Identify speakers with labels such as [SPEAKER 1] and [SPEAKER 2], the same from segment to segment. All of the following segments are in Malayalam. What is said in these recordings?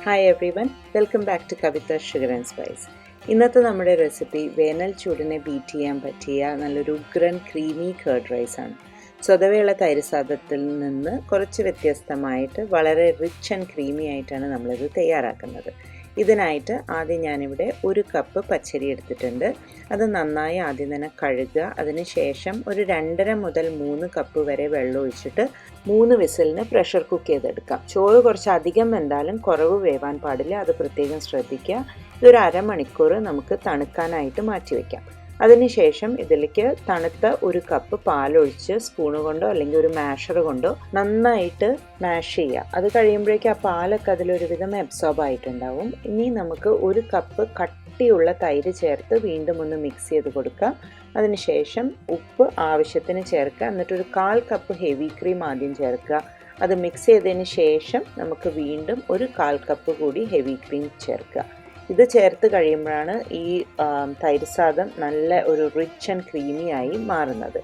[SPEAKER 1] Hi everyone, welcome back to Kavitha Sugar and Spice. ഇന്നത്തെ നമ്മുടെ റെസിപ്പി വേനൽ ചൂടിനെ ബീറ്റ് ചെയ്യാൻ പറ്റിയ നല്ലൊരു ഉഗ്രൻ ക്രീമി കർഡ് റൈസ് ആണ്. സ്വതവേയുള്ള തൈരസാദത്തിൽ നിന്ന് കുറച്ച് വ്യത്യസ്തമായിട്ട് വളരെ റിച്ച് ആൻഡ് ക്രീമി ആയിട്ടാണ് നമ്മളിത് തയ്യാറാക്കുന്നത്. ഇതിനായിട്ട് ആദ്യം ഞാനിവിടെ 1 കപ്പ് പച്ചരി എടുത്തിട്ടുണ്ട്. അത് നന്നായി ആദ്യം തന്നെ കഴുകുക. അതിന് ശേഷം ഒരു 2.5 മുതൽ 3 കപ്പ് വരെ വെള്ളം ഒഴിച്ചിട്ട് 3 വിസിലിന് പ്രഷർ കുക്ക് ചെയ്തെടുക്കാം. ചോറ് കുറച്ച് അധികം വെന്താലും കുറവ് വേവാൻ പാടില്ല, അത് പ്രത്യേകം ശ്രദ്ധിക്കുക. ഇതൊരു അരമണിക്കൂർ നമുക്ക് തണുക്കാനായിട്ട് മാറ്റി വയ്ക്കാം. അതിനുശേഷം ഇതിലേക്ക് തണുത്ത 1 കപ്പ് പാലൊഴിച്ച് സ്പൂണ് കൊണ്ടോ അല്ലെങ്കിൽ ഒരു മാഷർ കൊണ്ടോ നന്നായിട്ട് മാഷ് ചെയ്യുക. അത് കഴിയുമ്പോഴേക്കും ആ പാലൊക്കെ അതിലൊരുവിധം അബ്സോർബ് ആയിട്ടുണ്ടാവും. ഇനി നമുക്ക് 1 കപ്പ് കട്ടിയുള്ള തൈര് ചേർത്ത് വീണ്ടും ഒന്ന് മിക്സ് ചെയ്ത് കൊടുക്കാം. അതിനുശേഷം ഉപ്പ് ആവശ്യത്തിന് ചേർക്കുക. എന്നിട്ടൊരു 1/4 കപ്പ് ഹെവി ക്രീം ആദ്യം ചേർക്കുക. അത് മിക്സ് ചെയ്തതിന് ശേഷം നമുക്ക് വീണ്ടും ഒരു 1/4 കപ്പ് കൂടി ഹെവി ക്രീം ചേർക്കുക. ഇത് ചേർത്ത് കഴിയുമ്പോഴാണ് ഈ തൈരസാദം നല്ല ഒരു റിച്ച് ആൻഡ് ക്രീമി ആയി മാറുന്നത്.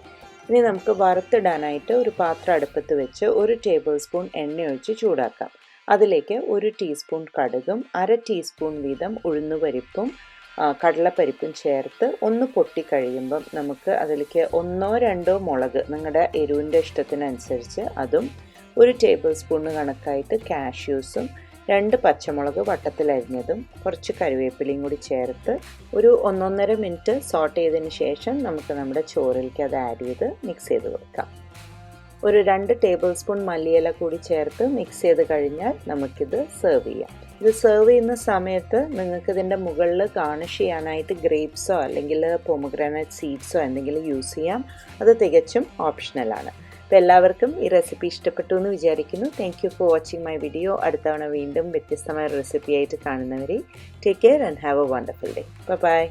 [SPEAKER 1] ഇനി നമുക്ക് വറുത്തിടാനായിട്ട് ഒരു പാത്രം അടുപ്പത്ത് വെച്ച് 1 ടേബിൾ സ്പൂൺ എണ്ണ ഒഴിച്ച് ചൂടാക്കാം. അതിലേക്ക് 1 ടീസ്പൂൺ കടുകും 1/2 ടീസ്പൂൺ വീതം ഉഴുന്നുപരിപ്പും കടലപ്പരിപ്പും ചേർത്ത് ഒന്ന് പൊട്ടിക്കഴിയുമ്പം നമുക്ക് അതിലേക്ക് 1-2 മുളക് നിങ്ങളുടെ എരിവിൻ്റെ ഇഷ്ടത്തിനനുസരിച്ച് അതും 1 ടേബിൾ സ്പൂൺ കണക്കായിട്ട് കാഷ്യൂസും 2 പച്ചമുളക് വട്ടത്തിലരിഞ്ഞതും കുറച്ച് കറിവേപ്പിലയും കൂടി ചേർത്ത് ഒരു 1-1.5 മിനിറ്റ് സോട്ട് ചെയ്തതിന് ശേഷം നമുക്ക് നമ്മുടെ ചോറിലേക്ക് അത് ആഡ് ചെയ്ത് മിക്സ് ചെയ്ത് കൊടുക്കാം. ഒരു 2 ടേബിൾ സ്പൂൺ മല്ലിയില കൂടി ചേർത്ത് മിക്സ് ചെയ്ത് കഴിഞ്ഞാൽ നമുക്കിത് സെർവ് ചെയ്യാം. ഇത് സെർവ് ചെയ്യുന്ന സമയത്ത് നിങ്ങൾക്ക് ഇതിൻ്റെ മുകളിൽ ഗാർണിഷ് ചെയ്യാനായിട്ട് ഗ്രേപ്സോ അല്ലെങ്കിൽ പൊമഗ്രാനൈറ്റ് സീഡ്സോ എന്തെങ്കിലും യൂസ് ചെയ്യാം. അത് തികച്ചും ഓപ്ഷണലാണ്. അപ്പോൾ എല്ലാവർക്കും ഈ റെസിപ്പി ഇഷ്ടപ്പെട്ടു എന്ന് വിചാരിക്കുന്നു. Thank you for watching my video. അടുത്ത തവണ വീണ്ടും വ്യത്യസ്തമായ റെസിപ്പി ആയിട്ട് കാണുന്നവരെ take care and have a wonderful day. By.